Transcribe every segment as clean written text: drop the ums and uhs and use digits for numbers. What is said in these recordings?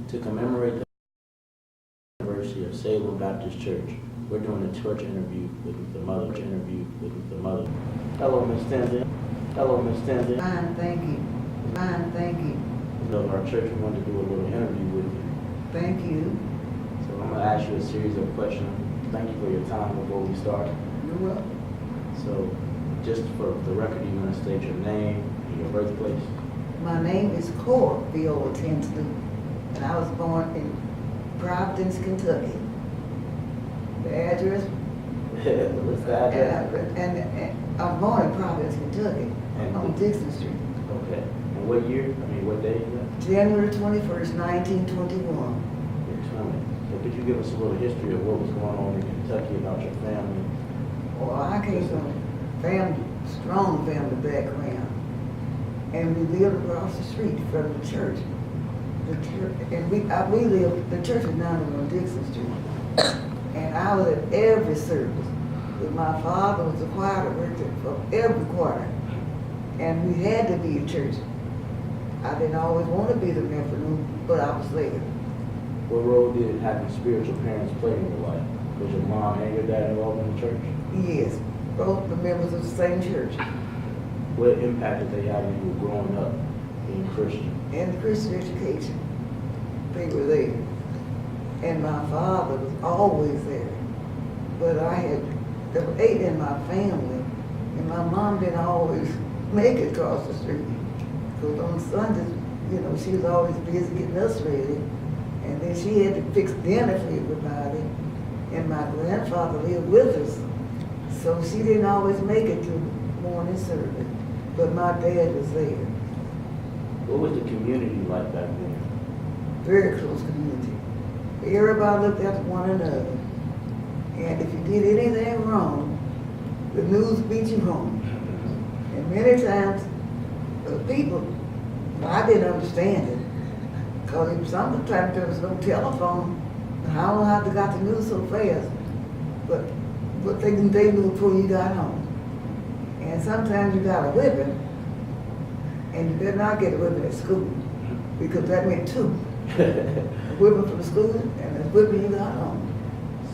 To commemorate the University of Salem Baptist Church, we're doing a church interview with the mother. Hello, Miss Tinsley. Hello, Miss Tinsley. Fine, thank you. Fine, thank you. Of our church, we wanted to do a little interview with you. Thank you. So I'm going to ask you a series of questions. Thank you for your time before we start. You're welcome. So, just for the record, you want to state your name and your birthplace? My name is Cora Viola Tinsley, and I was born in Providence, Kentucky. The address? What's the address? And I'm born in Providence, Kentucky, on Dixon Street. Okay. And what year? What day is that? January 21st, 1921. You're 20. So could you give us a little history of what was going on in Kentucky about your family? Well, I came from a strong family background, and we lived across the street from the church. The church is down on Dixon Street, and I was at every service. But my father was a choir director for every choir, and we had to be a church. I didn't always want to be the reverend, but I was there. What role did having spiritual parents play in your life? Was your mom and your dad involved in the church? Yes, both the members of the same church. What impact did they have on you growing up being Christian? And the Christian education, they were there. And my father was always there. But there were 8 in my family, and my mom didn't always make it across the street. Because on Sundays, she was always busy getting us ready. And then she had to fix dinner for everybody. And my grandfather lived with us. So she didn't always make it to morning service. But my dad was there. What was the community like back then? Very close community. Everybody looked after one another. And if you did anything wrong, the news beat you home. And many times, I didn't understand it. Because sometimes there was no telephone. I don't know how they got the news so fast. But they knew before you got home. And sometimes you got a whipping, and you did not get a whipping at school, because that meant 2. A whipping from school and a whipping you got home.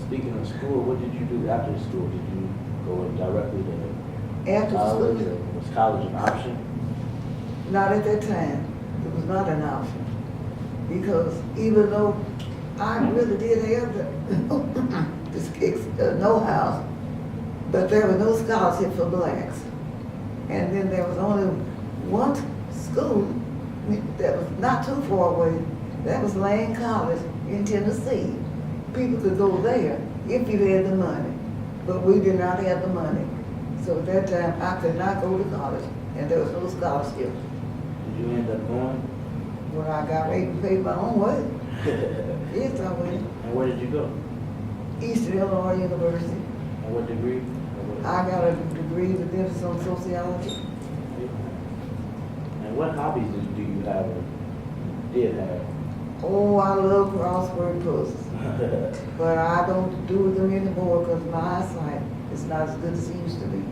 Speaking of school, what did you do after school? Did you go directly to After college? school? Was college an option? Not at that time. It was not an option. Because even though I really did have the know-how, but there was no scholarship for blacks. And then there was only one school that was not too far away. That was Lane College in Tennessee. People could go there if you had the money. But we did not have the money. So at that time, I could not go to college, and there was no scholarship. Did you end up going? When I got ready to pay my own way. Yes, I went. And where did you go? Eastern Illinois University. And what degree? I got a degree with emphasis on sociology. And what hobbies do you have or did have? Oh, I love crossword puzzles. But I don't do them anymore because my eyesight is not as good as it used to be.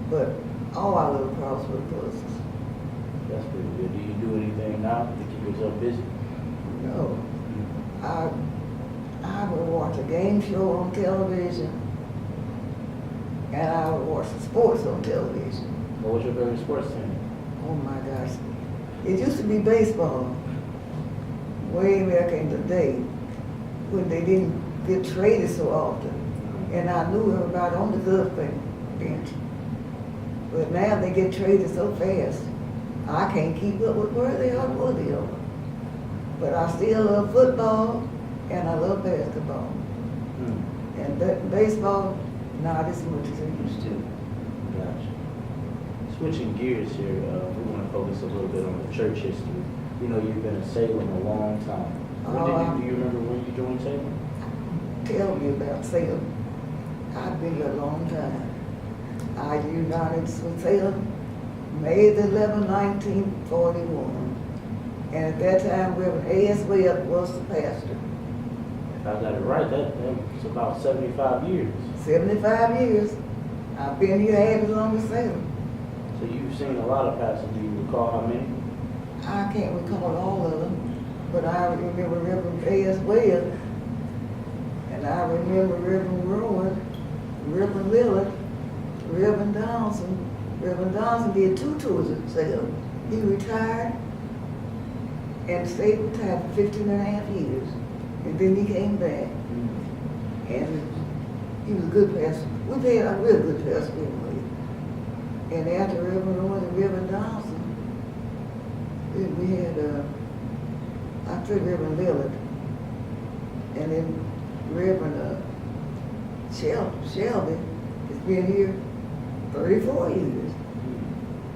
But I love crossword puzzles. That's pretty good. Do you do anything now to keep yourself busy? No. I will watch a game show on television, and I will watch sports on television. What was your favorite sports team? Oh my gosh. It used to be baseball. Way back in the day when they didn't get traded so often. And I knew everybody on the good bench. But now they get traded so fast. I can't keep up with where they are, what they are. But I still love football and I love basketball. And baseball, not as much as I used to. Gotcha. Switching gears here, we want to focus a little bit on the church history. You've been in Salem a long time. Do you remember when you joined Salem? Tell me about Salem. I've been here a long time. I united with Salem May the 11th, 1941. And at that time, Reverend A.S. Webb was the pastor. If I got it right, that's about 75 years. 75 years. I've been here half as long as Salem. So you've seen a lot of pastors. Do you recall how many? I can't recall all of them, But I remember Reverend A.S. Webb, and I remember Reverend Rowan, Reverend Lillard, Reverend Dawson. Reverend Dawson did 2 tours at Salem. He retired and stayed retired for 15 and a half years. And then he came back. And he was a good pastor. We had a real good pastor anyway. And after Reverend Rowan and Reverend Dawson, then we had, after Reverend Lillard, and then Reverend Shelby has been here 34 years.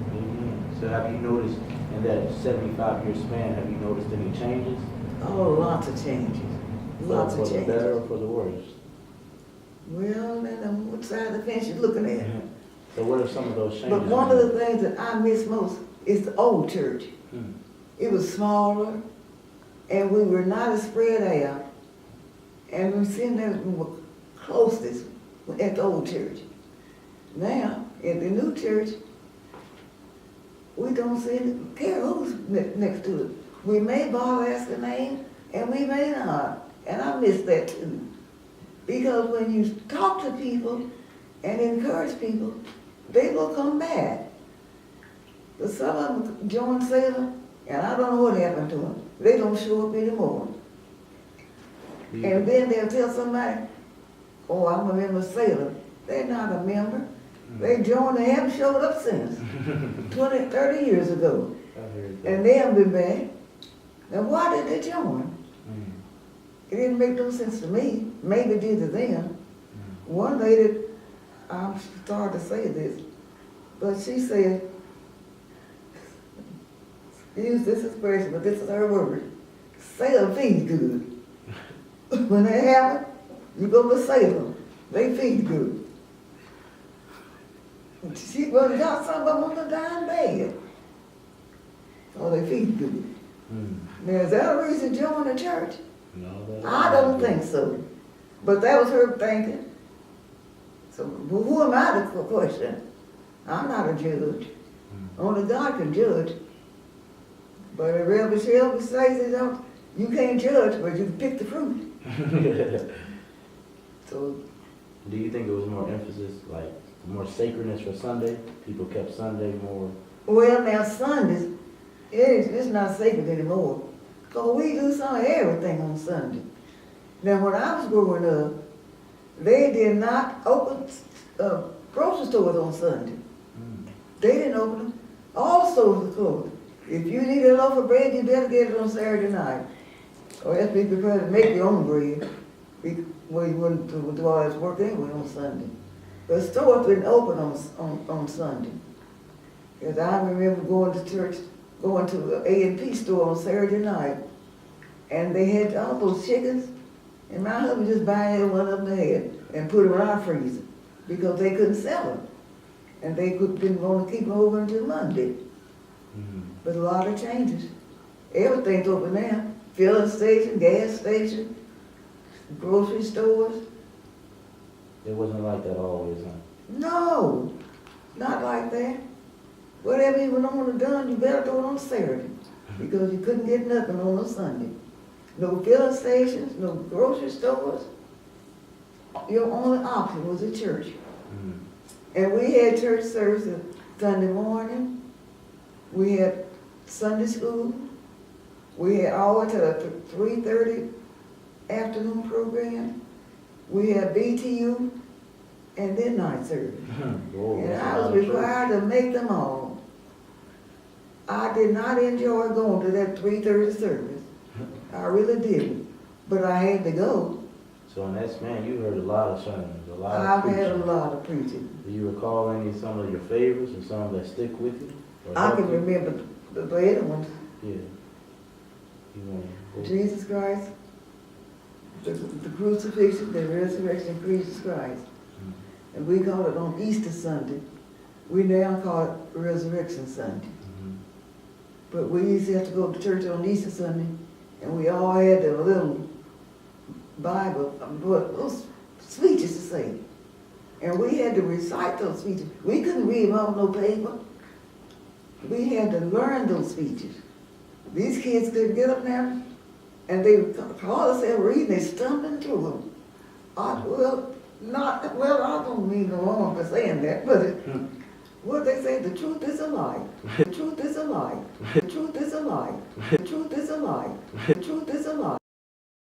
Amen. So have you noticed in that 75-year span, have you noticed any changes? Oh, lots of changes. Lots of For the changes. better or for the worse? Well, then on what side of the fence you looking at? So what are some of those changes? But one of the things that I miss most is the old church. It was smaller, and we were not as spread out, and we seen that we were closest at the old church. Now, in the new church, we don't seem to care who's next to it. We may bother ask a name, and we may not, and I miss that too. Because when you talk to people and encourage people, they will come back. But some of them join Salem, and I don't know what happened to them. They don't show up anymore. And then they'll tell somebody, oh, I'm a member of Salem. They're not a member. They joined, they haven't showed up since 20, 30 years ago. And they haven't been back. Now why did they join? It didn't make no sense to me. Maybe it did to them. One lady, I'm sorry to say this, but she said, use this expression, but this is her word, Salem feeds good. When they have it, you go to Salem, they feed good. She well, got some of them on the dime bag. Oh, they feed good. Now, is that a reason to join the church? No, I don't think so. But that was her thinking. So who am I to question? I'm not a judge. Only God can judge. But if Reverend Shelby says you can't judge, but you can pick the fruit. So, do you think it was more emphasis, like more sacredness for Sunday? People kept Sunday more. Well, now Sundays, it's not sacred anymore. Because we do some of everything on Sunday. Now, when I was growing up, they did not open grocery stores on Sunday. They didn't open them. All stores were closed. If you need a loaf of bread, you better get it on Saturday night. Or else be prepared to make your own bread. Well, you wouldn't do all this work anyway on Sunday. The stores didn't open on Sunday. Because I remember going to church, going to the A&P store on Saturday night, and they had all those chickens, and my husband just buying every one of them they had and put them in our freezer because they couldn't sell them. And they didn't want to keep them over until Monday. But a lot of changes. Everything's open now. Filling station, gas station, grocery stores. It wasn't like that always, huh? No, not like that. Whatever you went on to done, you better do it on Saturday because you couldn't get nothing on a Sunday. No filling stations, no grocery stores. Your only option was a church. And we had church services Sunday morning. We had Sunday school. We had all to the 3:30 afternoon program. We had BTU and then night service. And I was required to make them all. I did not enjoy going to that 3:30 service. I really didn't. But I had to go. So in that span, you heard a lot of sermons, a lot of I've preaching. had a lot of preaching. Do you recall some of your favorites or some that stick with you? I can remember the better ones. Yeah. Jesus Christ, the crucifixion, the resurrection of Jesus Christ. And we call it on Easter Sunday. We now call it Resurrection Sunday. But we used to have to go to church on Easter Sunday, and we all had a little Bible, those speeches to say. And we had to recite those speeches. We couldn't read them off no paper. We had to learn those speeches. These kids couldn't get up now and they call themselves reading, they stumbling through them. I don't mean no wrong for saying that, but what they say, the truth is a lie. The truth is a lie. The truth is a lie. The truth is a lie. The truth is a lie.